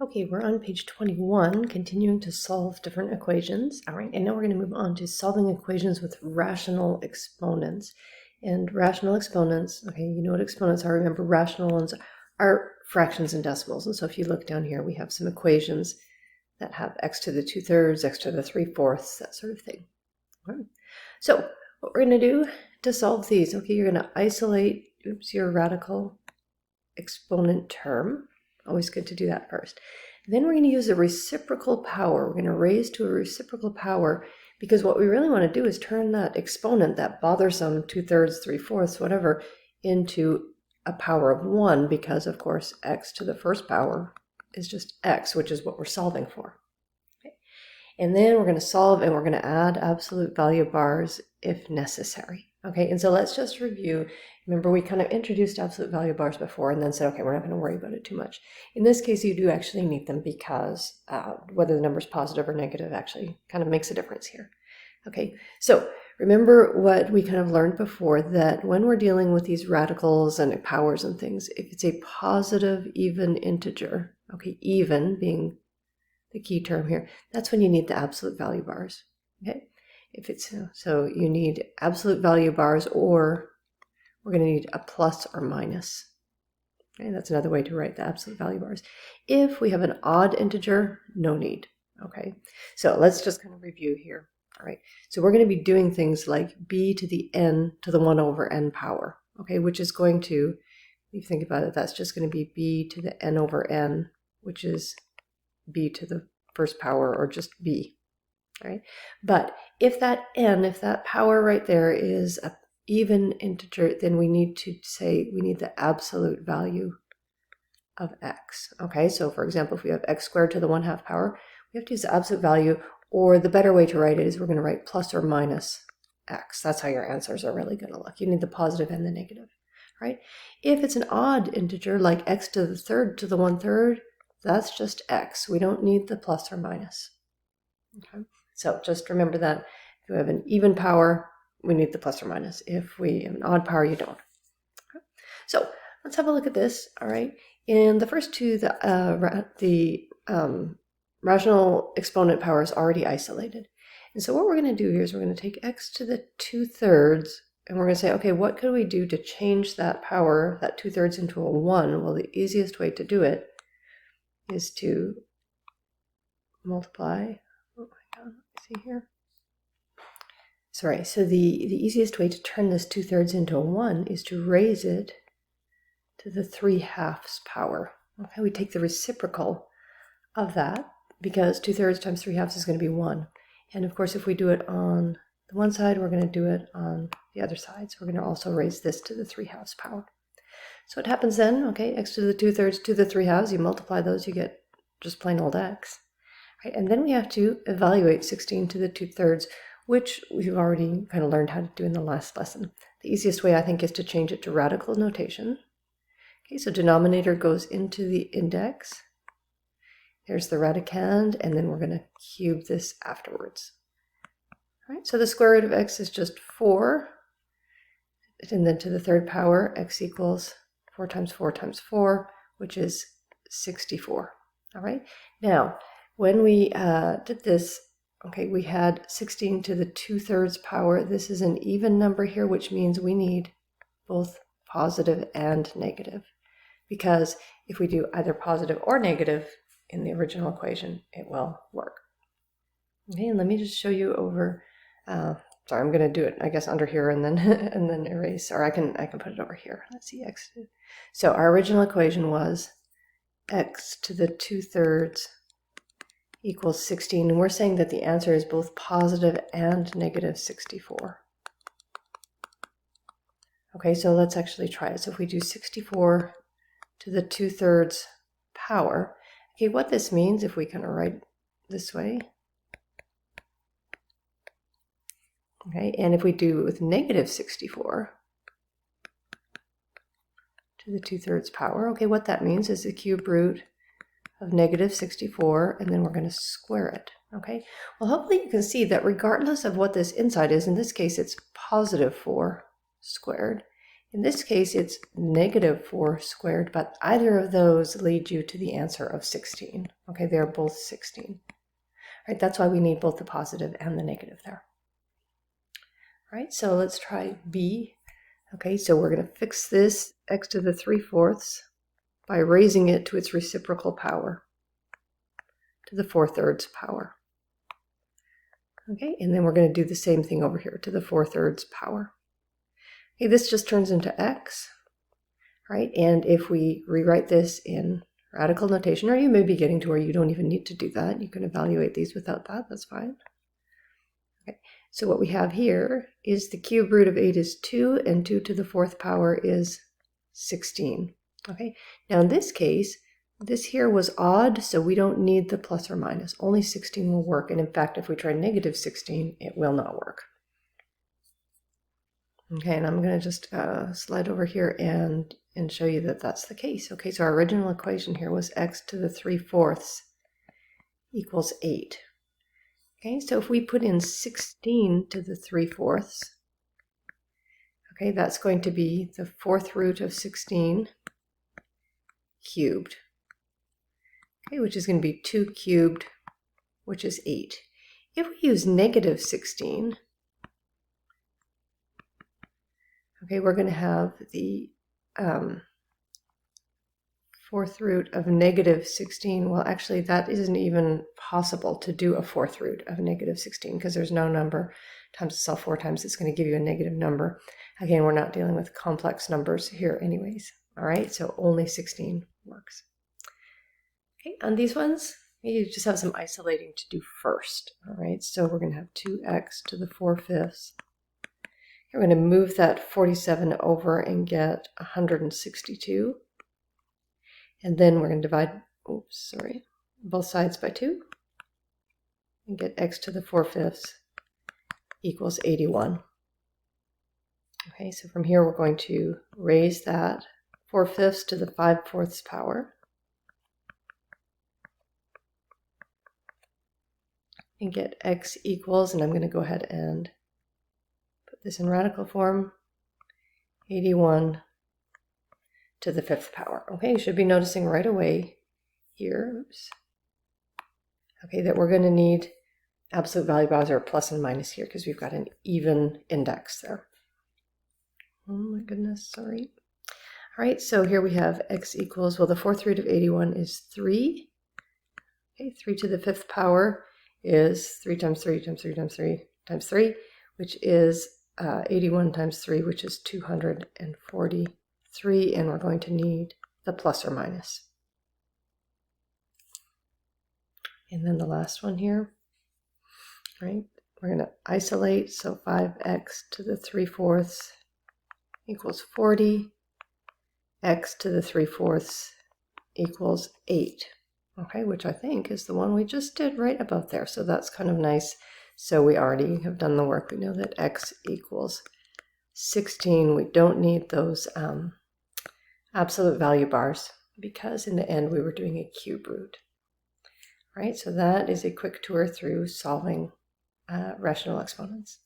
Okay, we're on page 21, continuing to solve different equations. All right, and now we're going to move on to solving equations with rational exponents. And rational exponents, okay, you know what exponents are. Remember, rational ones are fractions and decimals. And so if you look down here, we have some equations that have x to the 2/3, x to the 3/4, that sort of thing. Okay. So what we're going to do to solve these, okay, you're going to isolate, your radical exponent term. Always good to do that first. Then we're going to use a reciprocal power. We're going to raise to a reciprocal power because what we really want to do is turn that exponent, that bothersome 2/3, 3/4, whatever, into a power of 1 because, of course, x to the first power is just x, which is what we're solving for. Okay. And then we're going to solve and we're going to add absolute value bars if necessary. Okay, and so let's just review. Remember, we kind of introduced absolute value bars before and then said, okay, we're not going to worry about it too much. In this case, you do actually need them because whether the number is positive or negative actually kind of makes a difference here. Okay, so remember what we kind of learned before, that when we're dealing with these radicals and powers and things, if it's a positive even integer, okay, even being the key term here, that's when you need the absolute value bars. Okay. If it's so you need absolute value bars, or we're going to need a plus or minus. Okay, that's another way to write the absolute value bars. If we have an odd integer, no need. Okay, so let's just kind of review here. All right, so we're going to be doing things like b to the n to the 1 over n power. Okay, which is going to, if you think about it, that's just going to be b to the n over n, which is b to the first power, or just b. Right? But if that n, if that power right there is an even integer, then we need to say we need the absolute value of x. Okay, so for example, if we have x squared to the 1/2 power, we have to use the absolute value, or the better way to write it is we're going to write plus or minus x. That's how your answers are really going to look. You need the positive and the negative. Right? If it's an odd integer like x to the 3rd to the 1/3, that's just x. We don't need the plus or minus. Okay. So just remember that if you have an even power, we need the plus or minus. If we have an odd power, you don't. Okay. So let's have a look at this. All right. In the first two, the rational exponent power is already isolated. And so what we're going to do here is we're going to take x to the 2/3, and we're going to say, okay, what could we do to change that power, that 2/3, into a 1? Well, the easiest way to do it is to multiply. See here. Sorry, so the easiest way to turn this 2/3 into a 1 is to raise it to the 3/2 power. Okay, we take the reciprocal of that because 2/3 times 3/2 is going to be 1. And of course, if we do it on the one side, we're going to do it on the other side. So we're going to also raise this to the 3/2 power. So what happens then? Okay, x to the 2/3 to the 3/2, you multiply those, you get just plain old x. Right, and then we have to evaluate 16 to the 2/3, which we've already kind of learned how to do in the last lesson. The easiest way, I think, is to change it to radical notation. Okay, so denominator goes into the index. There's the radicand, and then we're going to cube this afterwards. All right, so the square root of x is just 4. And then to the 3rd power, x equals 4 times 4 times 4, which is 64. All right, now, when we did this, okay, we had 16 to the 2/3 power. This is an even number here, which means we need both positive and negative. Because if we do either positive or negative in the original equation, it will work. Okay, and let me just show you over. Sorry, I'm going to do it, I guess, under here and then and then erase, or I can put it over here. Let's see, x. So our original equation was x to the 2/3 equals 16, and we're saying that the answer is both positive and negative 64. Okay, so let's actually try it. So if we do 64 to the 2/3 power, okay, what this means, if we kind of write this way, okay, and if we do it with negative 64 to the 2/3 power, okay, what that means is the cube root of negative 64, and then we're going to square it. Okay, well, hopefully you can see that regardless of what this inside is, in this case it's positive 4 squared, In this case, it's negative 4 squared, but either of those lead you to the answer of 16. Okay, they're both 16. Right, that's why we need both the positive and the negative there. All right, so let's try B. Okay, so we're going to fix this x to the 3/4 by raising it to its reciprocal power, to the 4/3 power. Okay, and then we're going to do the same thing over here, to the 4/3 power. Okay, this just turns into x, right? And if we rewrite this in radical notation, or you may be getting to where you don't even need to do that, you can evaluate these without that, that's fine. Okay, so what we have here is the cube root of 8 is 2, and 2 to the 4th power is 16. Okay, now in this case, this here was odd, so we don't need the plus or minus. Only 16 will work, and in fact, if we try negative 16, it will not work. Okay, and I'm going to just slide over here and show you that that's the case. Okay, so our original equation here was x to the 3/4 equals 8. Okay, so if we put in 16 to the 3/4, okay, that's going to be the 4th root of 16 cubed. Okay, which is going to be 2 cubed, which is 8. If we use negative 16, okay, we're going to have the 4th root of negative 16. Well, actually, that isn't even possible to do a 4th root of negative 16 because there's no number times itself 4 times. It's going to give you a negative number. Again, we're not dealing with complex numbers here anyways. All right, so only 16 works. Okay, on these ones, you just have some isolating to do first. All right, so we're going to have 2x to the 4/5. We're going to move that 47 over and get 162. And then we're going to divide, both sides by 2. And get x to the 4/5 equals 81. Okay, so from here we're going to raise that 4/5 to the 5/4 power. And get x equals, and I'm going to go ahead and put this in radical form, 81 to the 5th power. Okay, you should be noticing right away here, okay, that we're going to need absolute value bars or plus and minus here because we've got an even index there. Oh my goodness, sorry. All right, so here we have x equals, well, the 4th root of 81 is 3. Okay, 3 to the 5th power is 3 times 3 times 3 times 3 times 3, which is 81 times 3, which is 243, and we're going to need the plus or minus. And then the last one here, right? We're going to isolate, so 5x to the 3/4 equals 40, x to the 3/4 equals 8. Okay, which I think is the one we just did right above there. So that's kind of nice. So we already have done the work. We know that x equals 16. We don't need those absolute value bars because in the end we were doing a cube root. Right, so that is a quick tour through solving rational exponents.